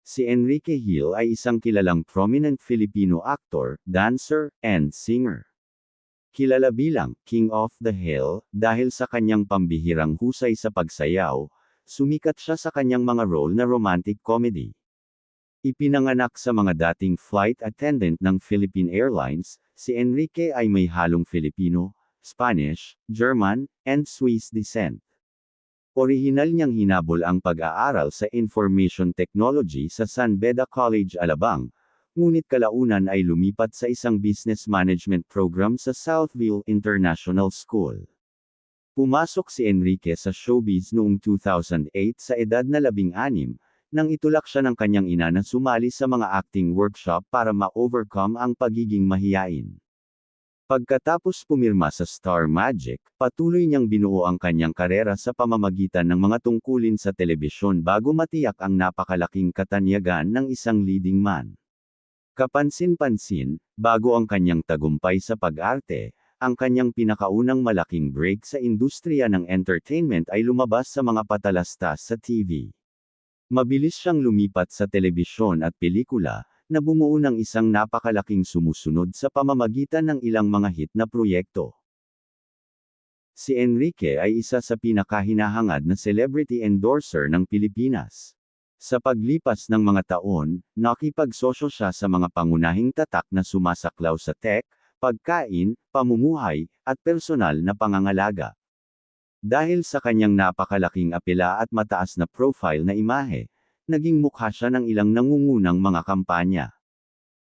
Si Enrique Hill ay isang kilalang prominent Filipino actor, dancer, and singer. Kilala bilang King of the Hill dahil sa kanyang pambihirang husay sa pagsayaw, sumikat siya sa kanyang mga role na romantic comedy. Ipinanganak sa mga dating flight attendant ng Philippine Airlines, si Enrique ay may halong Filipino, Spanish, German, and Swiss descent. Orihinal niyang hinabol ang pag-aaral sa Information Technology sa San Beda College, Alabang, ngunit kalaunan ay lumipat sa isang business management program sa Southville International School. Pumasok si Enrique sa showbiz noong 2008 sa edad na 16, nang itulak siya ng kanyang ina na sumali sa mga acting workshop para ma-overcome ang pagiging mahiyain. Pagkatapos pumirma sa Star Magic, patuloy niyang binuo ang kanyang karera sa pamamagitan ng mga tungkulin sa telebisyon bago matiyak ang napakalaking katanyagan ng isang leading man. Kapansin-pansin, bago ang kanyang tagumpay sa pag-arte, ang kanyang pinakaunang malaking break sa industriya ng entertainment ay lumabas sa mga patalastas sa TV. Mabilis siyang lumipat sa telebisyon at pelikula, na bumuo ng isang napakalaking sumusunod sa pamamagitan ng ilang mga hit na proyekto. Si Enrique ay isa sa pinakahinahangad na celebrity endorser ng Pilipinas. Sa paglipas ng mga taon, nakipagsosyo siya sa mga pangunahing tatak na sumasaklaw sa tech, pagkain, pamumuhay, at personal na pangangalaga. Dahil sa kanyang napakalaking apela at mataas na profile na imahe, naging mukha siya ng ilang nangungunang mga kampanya.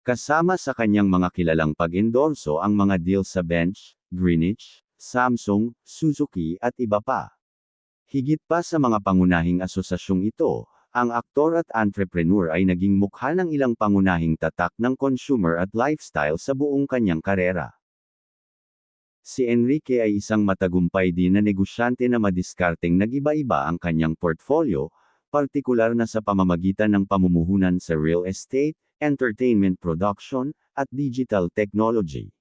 Kasama sa kanyang mga kilalang pag-endorso ang mga deal sa Bench, Greenwich, Samsung, Suzuki at iba pa. Higit pa sa mga pangunahing asosasyong ito, ang aktor at entrepreneur ay naging mukha ng ilang pangunahing tatak ng consumer at lifestyle sa buong kanyang karera. Si Enrique ay isang matagumpay din na negosyante na madiskarteng nag-iba-iba ang kanyang portfolio, partikular na sa pamamagitan ng pamumuhunan sa real estate, entertainment production, at digital technology.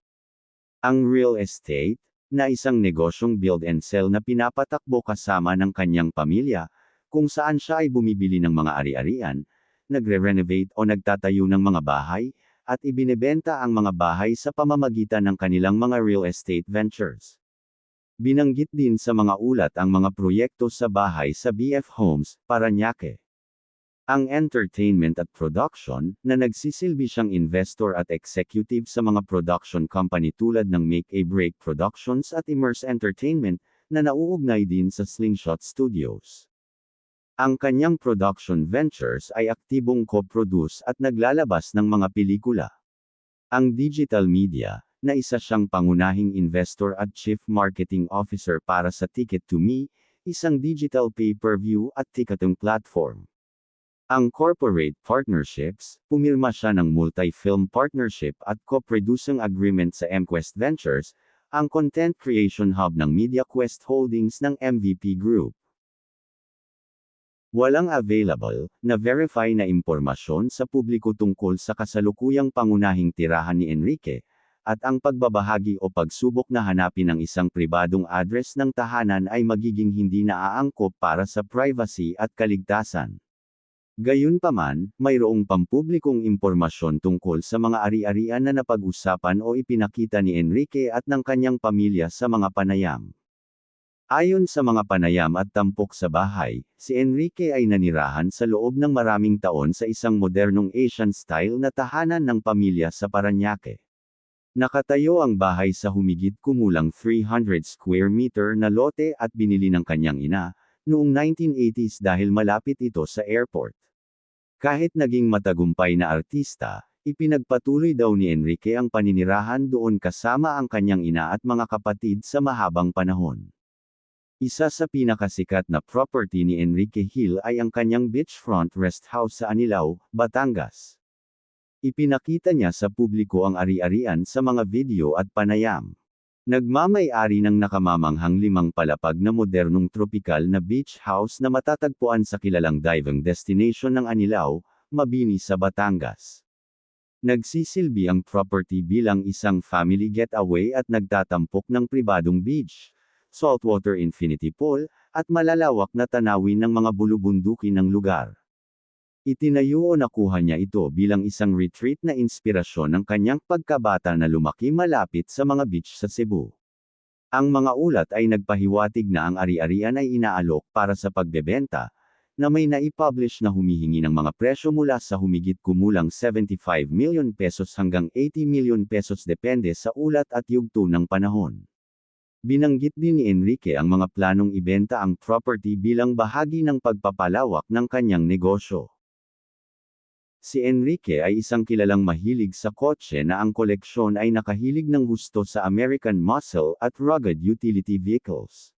Ang real estate, na isang negosyong build and sell na pinapatakbo kasama ng kanyang pamilya, kung saan siya ay bumibili ng mga ari-arian, nagre-renovate o nagtatayo ng mga bahay, at ibinebenta ang mga bahay sa pamamagitan ng kanilang mga real estate ventures. Binanggit din sa mga ulat ang mga proyekto sa bahay sa BF Homes, Parañaque. Ang entertainment at production, na nagsisilbi siyang investor at executive sa mga production company tulad ng Make a Break Productions at Immerse Entertainment, na nauugnay din sa Slingshot Studios. Ang kanyang production ventures ay aktibong co-produce at naglalabas ng mga pelikula. Ang digital media, na isa siyang pangunahing investor at chief marketing officer para sa Ticket to Me, isang digital pay-per-view at ticketing platform. Ang corporate partnerships, pumirma siya ng multi-film partnership at co-producing agreement sa MQuest Ventures, ang content creation hub ng MediaQuest Holdings ng MVP Group. Walang available, na verify na impormasyon sa publiko tungkol sa kasalukuyang pangunahing tirahan ni Enrique, at ang pagbabahagi o pagsubok na hanapin ang isang pribadong address ng tahanan ay magiging hindi naaangkop para sa privacy at kaligtasan. Gayunpaman, mayroong pampublikong impormasyon tungkol sa mga ari-arian na napag-usapan o ipinakita ni Enrique at ng kanyang pamilya sa mga panayam. Ayon sa mga panayam at tampok sa bahay, si Enrique ay nanirahan sa loob ng maraming taon sa isang modernong Asian-style na tahanan ng pamilya sa Parañaque. Nakatayo ang bahay sa humigit kumulang 300 square meter na lote at binili ng kanyang ina, noong 1980s dahil malapit ito sa airport. Kahit naging matagumpay na artista, ipinagpatuloy daw ni Enrique ang paninirahan doon kasama ang kanyang ina at mga kapatid sa mahabang panahon. Isa sa pinakasikat na property ni Enrique Hill ay ang kanyang beachfront rest house sa Anilao, Batangas. Ipinakita niya sa publiko ang ari-arian sa mga video at panayam. Nagmamay-ari ng nakamamanghang 5 palapag na modernong tropikal na beach house na matatagpuan sa kilalang diving destination ng Anilao, Mabini sa Batangas. Nagsisilbi ang property bilang isang family getaway at nagtatampok ng pribadong beach, saltwater infinity pool, at malalawak na tanawin ng mga bulubundukin ng lugar. Itinayo o nakuha niya ito bilang isang retreat na inspirasyon ng kanyang pagkabata na lumaki malapit sa mga beach sa Cebu. Ang mga ulat ay nagpahiwatig na ang ari-arian ay inaalok para sa pagbebenta, na may naipublish na humihingi ng mga presyo mula sa humigit kumulang 75 million pesos hanggang 80 million pesos depende sa ulat at yugto ng panahon. Binanggit din ni Enrique ang mga planong ibenta ang property bilang bahagi ng pagpapalawak ng kanyang negosyo. Si Enrique ay isang kilalang mahilig sa kotse na ang koleksyon ay nakahilig ng husto sa American muscle at rugged utility vehicles.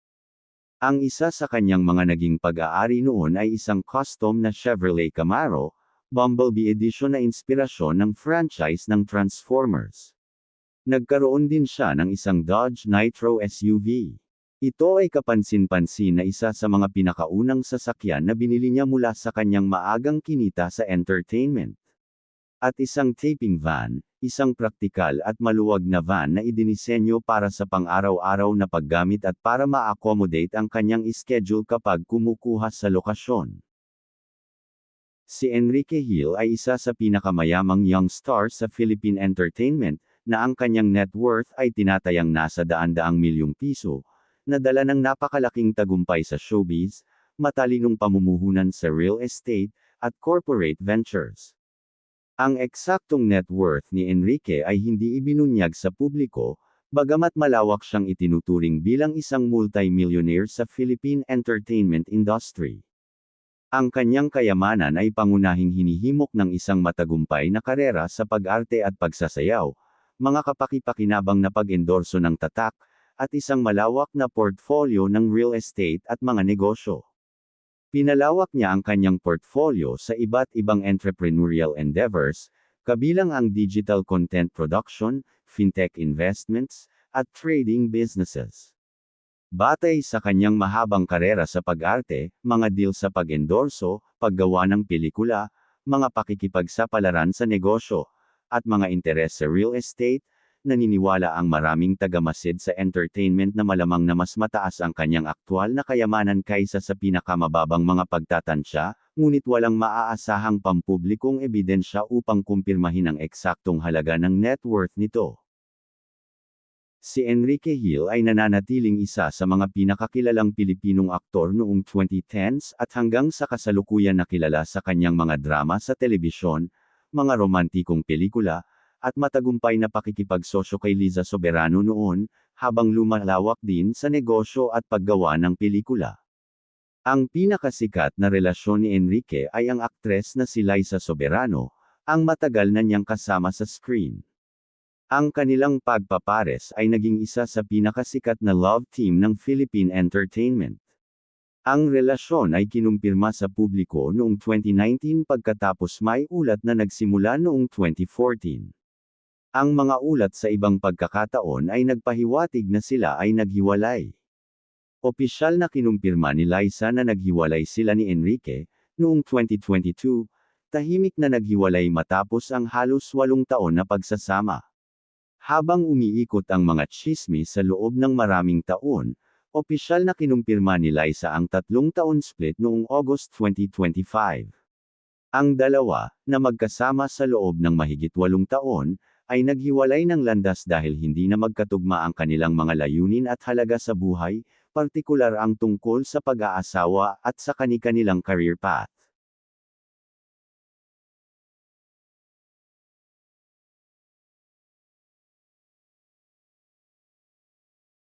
Ang isa sa kanyang mga naging pag-aari noon ay isang custom na Chevrolet Camaro, Bumblebee Edition na inspirasyon ng franchise ng Transformers. Nagkaroon din siya ng isang Dodge Nitro SUV. Ito ay kapansin-pansin na isa sa mga pinakaunang sasakyan na binili niya mula sa kanyang maagang kinita sa entertainment. At isang taping van, isang praktikal at maluwag na van na idinisenyo para sa pang-araw-araw na paggamit at para ma-accommodate ang kanyang schedule kapag kumukuha sa lokasyon. Si Enrique Hill ay isa sa pinakamayamang young star sa Philippine entertainment, na ang kanyang net worth ay tinatayang nasa daan-daang milyong piso, nadala ng napakalaking tagumpay sa showbiz, matalinong pamumuhunan sa real estate, at corporate ventures. Ang eksaktong net worth ni Enrique ay hindi ibinunyag sa publiko, bagamat malawak siyang itinuturing bilang isang multi-millionaire sa Philippine entertainment industry. Ang kanyang kayamanan ay pangunahing hinihimok ng isang matagumpay na karera sa pag-arte at pagsasayaw, mga kapaki-pakinabang na pag-endorso ng tatak, at isang malawak na portfolio ng real estate at mga negosyo. Pinalawak niya ang kanyang portfolio sa iba't ibang entrepreneurial endeavors, kabilang ang digital content production, fintech investments, at trading businesses. Batay sa kanyang mahabang karera sa pag-arte, mga deal sa pag-endorso, paggawa ng pelikula, mga pakikipagsapalaran sa negosyo, at mga interes sa real estate, naniniwala ang maraming tagamasid sa entertainment na malamang na mas mataas ang kanyang aktwal na kayamanan kaysa sa pinakamababang mga pagtatansya, ngunit walang maaasahang pampublikong ebidensya upang kumpirmahin ang eksaktong halaga ng net worth nito. Si Enrique Hill ay nananatiling isa sa mga pinakakilalang Pilipinong aktor noong 2010s at hanggang sa kasalukuyan na kilala sa kanyang mga drama sa telebisyon, mga romantikong pelikula, at matagumpay na pakikipagsosyo kay Liza Soberano noon, habang lumalawak din sa negosyo at paggawa ng pelikula. Ang pinakasikat na relasyon ni Enrique ay ang aktres na si Liza Soberano, ang matagal na niyang kasama sa screen. Ang kanilang pagpapares ay naging isa sa pinakasikat na love team ng Philippine entertainment. Ang relasyon ay kinumpirma sa publiko noong 2019 pagkatapos may ulat na nagsimula noong 2014. Ang mga ulat sa ibang pagkakataon ay nagpahiwatig na sila ay naghiwalay. Opisyal na kinumpirma ni Liza na naghiwalay sila ni Enrique, noong 2022, tahimik na naghiwalay matapos ang halos 8 taon na pagsasama. Habang umiikot ang mga tsismis sa loob ng maraming taon, opisyal na kinumpirma ni Liza ang 3 taon split noong August 2025. Ang dalawa, na magkasama sa loob ng mahigit 8 taon, ay naghiwalay ng landas dahil hindi na magkatugma ang kanilang mga layunin at halaga sa buhay, partikular ang tungkol sa pag-aasawa at sa kani-kanilang career path.